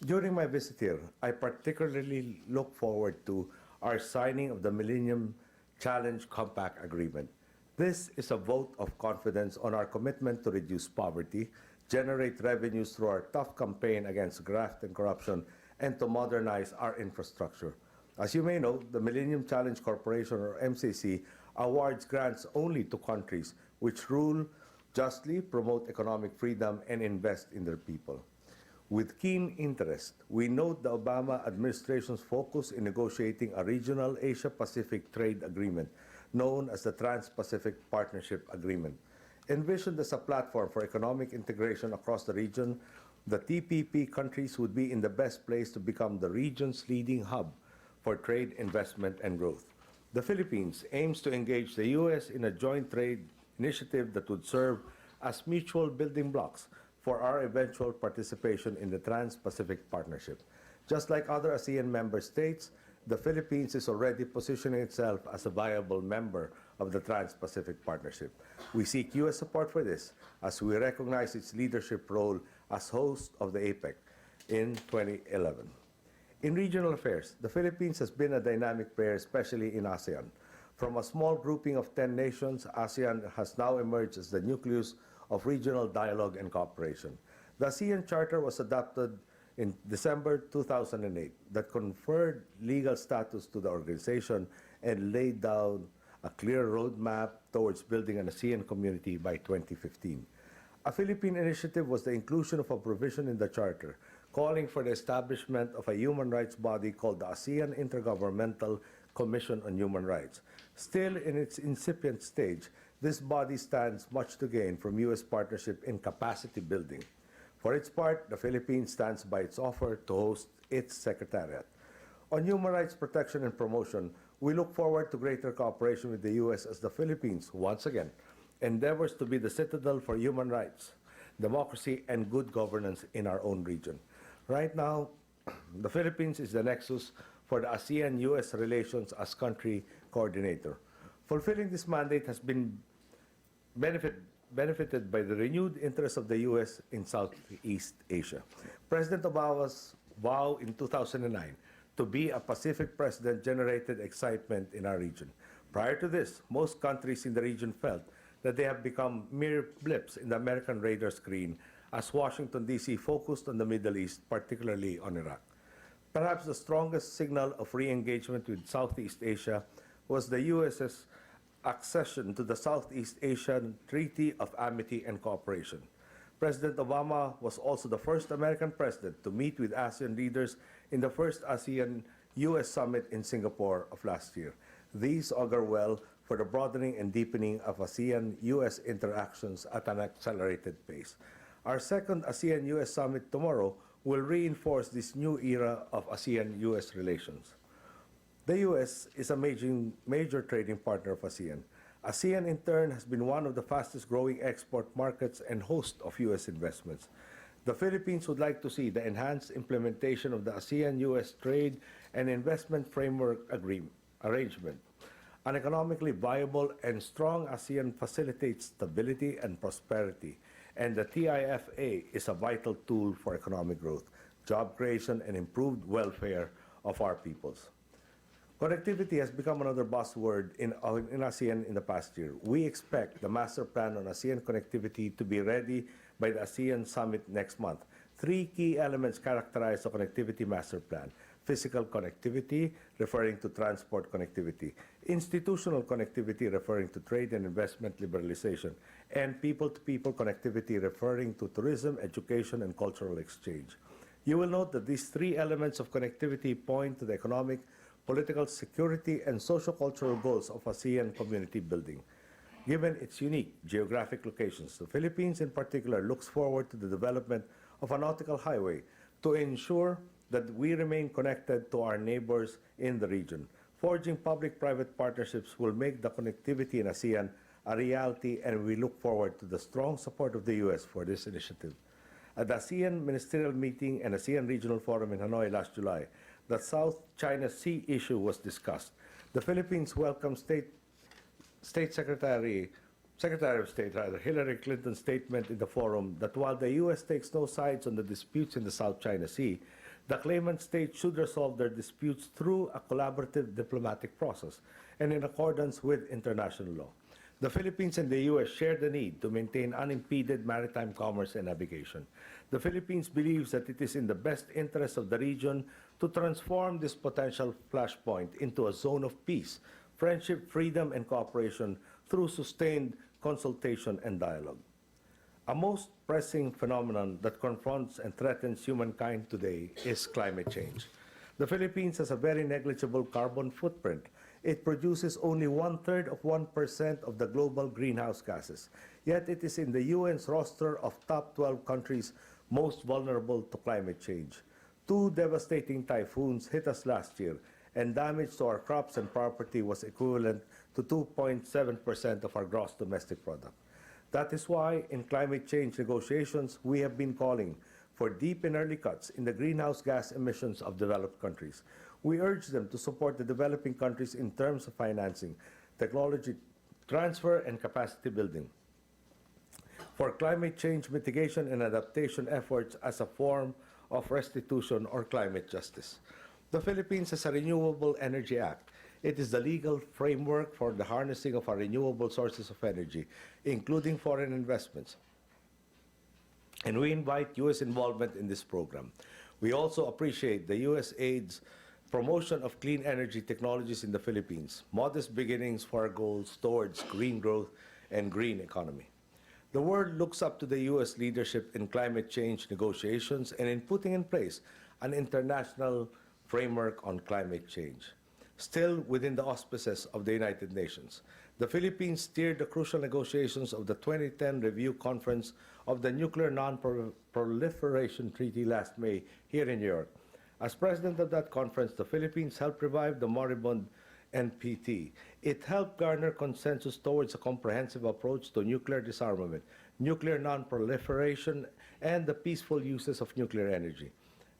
During my visit here, I particularly look forward to our signing of the Millennium Challenge Compact Agreement. This is a vote of confidence on our commitment to reduce poverty, generate revenues through our tough campaign against graft and corruption, and to modernize our infrastructure. As you may know, the Millennium Challenge Corporation, or MCC, awards grants only to countries which rule justly, promote economic freedom, and invest in their people. With keen interest, we note the Obama administration's focus in negotiating a regional Asia-Pacific trade agreement known as the Trans-Pacific Partnership Agreement. Envisioned as a platform for economic integration across the region, the TPP countries would be in the best place to become the region's leading hub for trade, investment, and growth. The Philippines aims to engage the U.S. in a joint trade initiative that would serve as mutual building blocks for our eventual participation in the Trans-Pacific Partnership. Just like other ASEAN member states, the Philippines is already positioning itself as a viable member of the Trans-Pacific Partnership. We seek U.S. support for this as we recognize its leadership role as host of the APEC in 2011. In regional affairs, the Philippines has been a dynamic player, especially in ASEAN. From a small grouping of 10 nations, ASEAN has now emerged as the nucleus of regional dialogue and cooperation. The ASEAN Charter was adopted in December 2008 that conferred legal status to the organization and laid down a clear roadmap towards building an ASEAN community by 2015. A Philippine initiative was the inclusion of a provision in the Charter calling for the establishment of a human rights body called the ASEAN Intergovernmental Commission on Human Rights. Still in its incipient stage, this body stands much to gain from U.S. partnership in capacity building. For its part, the Philippines stands by its offer to host its secretariat. On human rights protection and promotion, we look forward to greater cooperation with the U.S. as the Philippines, once again, endeavors to be the citadel for human rights, democracy, and good governance in our own region. Right now, the Philippines is the nexus for the ASEAN-U.S. relations as country coordinator. Fulfilling this mandate has been benefited by the renewed interest of the U.S. in Southeast Asia. President Obama's vow in 2009 to be a Pacific president generated excitement in our region. Prior to this, most countries in the region felt that they have become mere blips in the American radar screen as Washington, D.C. focused on the Middle East, particularly on Iraq. Perhaps the strongest signal of re-engagement with Southeast Asia was the U.S.'s accession to the Southeast Asian Treaty of Amity and Cooperation. President Obama was also the first American president to meet with ASEAN leaders in the first ASEAN-U.S. summit in Singapore of last year. These augur well for the broadening and deepening of ASEAN-U.S. interactions at an accelerated pace. Our second ASEAN-U.S. summit tomorrow will reinforce this new era of ASEAN-U.S. relations. The U.S. is a major trading partner of ASEAN. ASEAN, in turn, has been one of the fastest-growing export markets and host of U.S. investments. The Philippines would like to see the enhanced implementation of the ASEAN-U.S. Trade and Investment Framework Arrangement. An economically viable and strong ASEAN facilitates stability and prosperity, and the TIFA is a vital tool for economic growth, job creation, and improved welfare of our peoples. Connectivity has become another buzzword in ASEAN in the past year. We expect the master plan on ASEAN connectivity to be ready by the ASEAN summit next month. Three key elements characterize the connectivity master plan: physical connectivity, referring to transport connectivity; institutional connectivity, referring to trade and investment liberalization; and people-to-people connectivity, referring to tourism, education, and cultural exchange. You will note that these three elements of connectivity point to the economic, political, security, and socio-cultural goals of ASEAN community building. Given its unique geographic locations, the Philippines in particular looks forward to the development of a nautical highway to ensure that we remain connected to our neighbors in the region. Forging public-private partnerships will make the connectivity in ASEAN a reality, and we look forward to the strong support of the U.S. for this initiative. At the ASEAN Ministerial Meeting and ASEAN Regional Forum in Hanoi last July, the South China Sea issue was discussed. The Philippines welcomed Secretary of State Hillary Clinton's statement in the forum that while the U.S. takes no sides on the disputes in the South China Sea, The claimant states should resolve their disputes through a collaborative diplomatic process and in accordance with international law. The Philippines and the U.S. share the need to maintain unimpeded maritime commerce and navigation. The Philippines believes that it is in the best interest of the region to transform this potential flashpoint into a zone of peace, friendship, freedom, and cooperation through sustained consultation and dialogue. A most pressing phenomenon that confronts and threatens humankind today is climate change. The Philippines has a very negligible carbon footprint. It produces only 1/3 of 1% of the global greenhouse gases. Yet it is in the UN's roster of top 12 countries most vulnerable to climate change. 2 devastating typhoons hit us last year, and damage to our crops and property was equivalent to 2.7% of our gross domestic product. That is why, in climate change negotiations, we have been calling for deep and early cuts in the greenhouse gas emissions of developed countries. We urge them to support the developing countries in terms of financing, technology transfer, and capacity building for climate change mitigation and adaptation efforts as a form of restitution or climate justice. The Philippines has a Renewable Energy Act. It is the legal framework for the harnessing of our renewable sources of energy, including foreign investments. And we invite U.S. involvement in this program. We also appreciate the U.S. aid's promotion of clean energy technologies in the Philippines, modest beginnings for our goals towards green growth and green economy. The world looks up to the U.S. leadership in climate change negotiations and in putting in place an international framework on climate change. Still within the auspices of the United Nations, the Philippines steered the crucial negotiations of the 2010 Review Conference of the Nuclear Non-Proliferation Treaty last May here in New York. As president of that conference, the Philippines helped revive the moribund NPT. It helped garner consensus towards a comprehensive approach to nuclear disarmament, nuclear non-proliferation, and the peaceful uses of nuclear energy.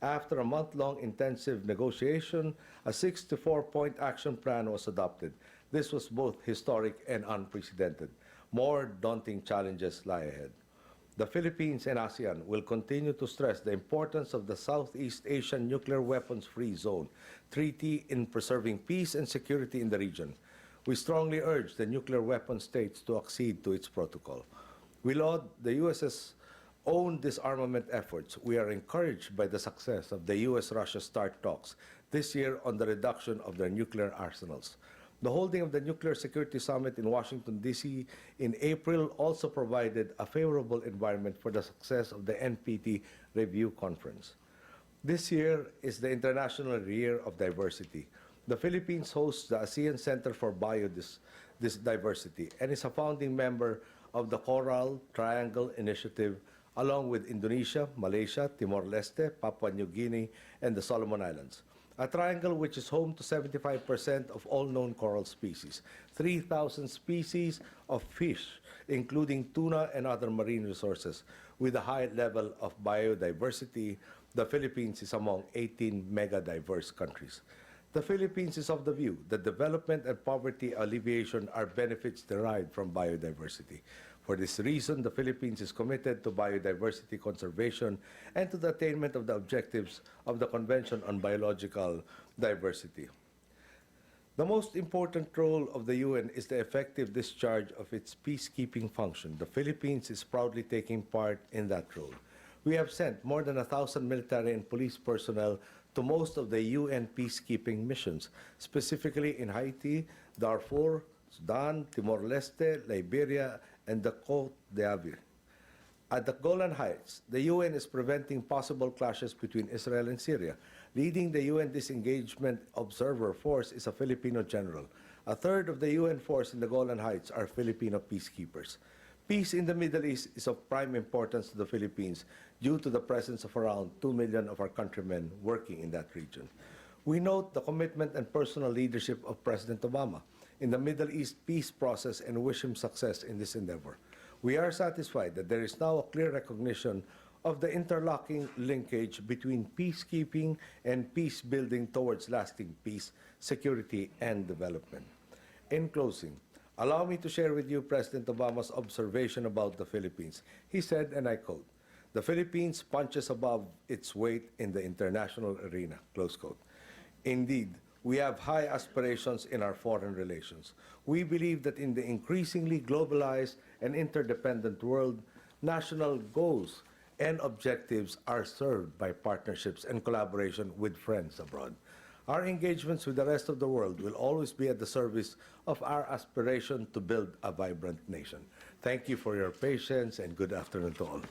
After a month-long intensive negotiation, a 64-point action plan was adopted. This was both historic and unprecedented. More daunting challenges lie ahead. The Philippines and ASEAN will continue to stress the importance of the Southeast Asian Nuclear Weapons-Free Zone Treaty in preserving peace and security in the region. We strongly urge the nuclear weapon states to accede to its protocol. We laud the U.S.'s own disarmament efforts. We are encouraged by the success of the U.S.-Russia START talks this year on the reduction of their nuclear arsenals. The holding of the Nuclear Security Summit in Washington, D.C. in April also provided a favorable environment for the success of the NPT Review Conference. This year is the International Year of Diversity. The Philippines hosts the ASEAN Center for Biodiversity and is a founding member of the Coral Triangle Initiative, along with Indonesia, Malaysia, Timor-Leste, Papua New Guinea, and the Solomon Islands. A triangle which is home to 75% of all known coral species, 3,000 species of fish, including tuna and other marine resources. With a high level of biodiversity, the Philippines is among 18 mega-diverse countries. The Philippines is of the view that development and poverty alleviation are benefits derived from biodiversity. For this reason, the Philippines is committed to biodiversity conservation and to the attainment of the objectives of the Convention on Biological Diversity. The most important role of the UN is the effective discharge of its peacekeeping function. The Philippines is proudly taking part in that role. We have sent more than 1,000 military and police personnel to most of the UN peacekeeping missions, specifically in Haiti, Darfur, Sudan, Timor-Leste, Liberia, and the Côte d'Ivoire. At the Golan Heights, the UN is preventing possible clashes between Israel and Syria. Leading the UN Disengagement Observer Force is a Filipino general. A third of the UN force in the Golan Heights are Filipino peacekeepers. Peace in the Middle East is of prime importance to the Philippines due to the presence of around 2 million of our countrymen working in that region. We note the commitment and personal leadership of President Obama in the Middle East peace process and wish him success in this endeavor. We are satisfied that there is now a clear recognition of the interlocking linkage between peacekeeping and peace building towards lasting peace, security, and development. In closing, allow me to share with you President Obama's observation about the Philippines. He said, and I quote, The Philippines punches above its weight in the international arena, close quote. Indeed, we have high aspirations in our foreign relations. We believe that in the increasingly globalized and interdependent world, national goals and objectives are served by partnerships and collaboration with friends abroad. Our engagements with the rest of the world will always be at the service of our aspiration to build a vibrant nation. Thank you for your patience and good afternoon to all.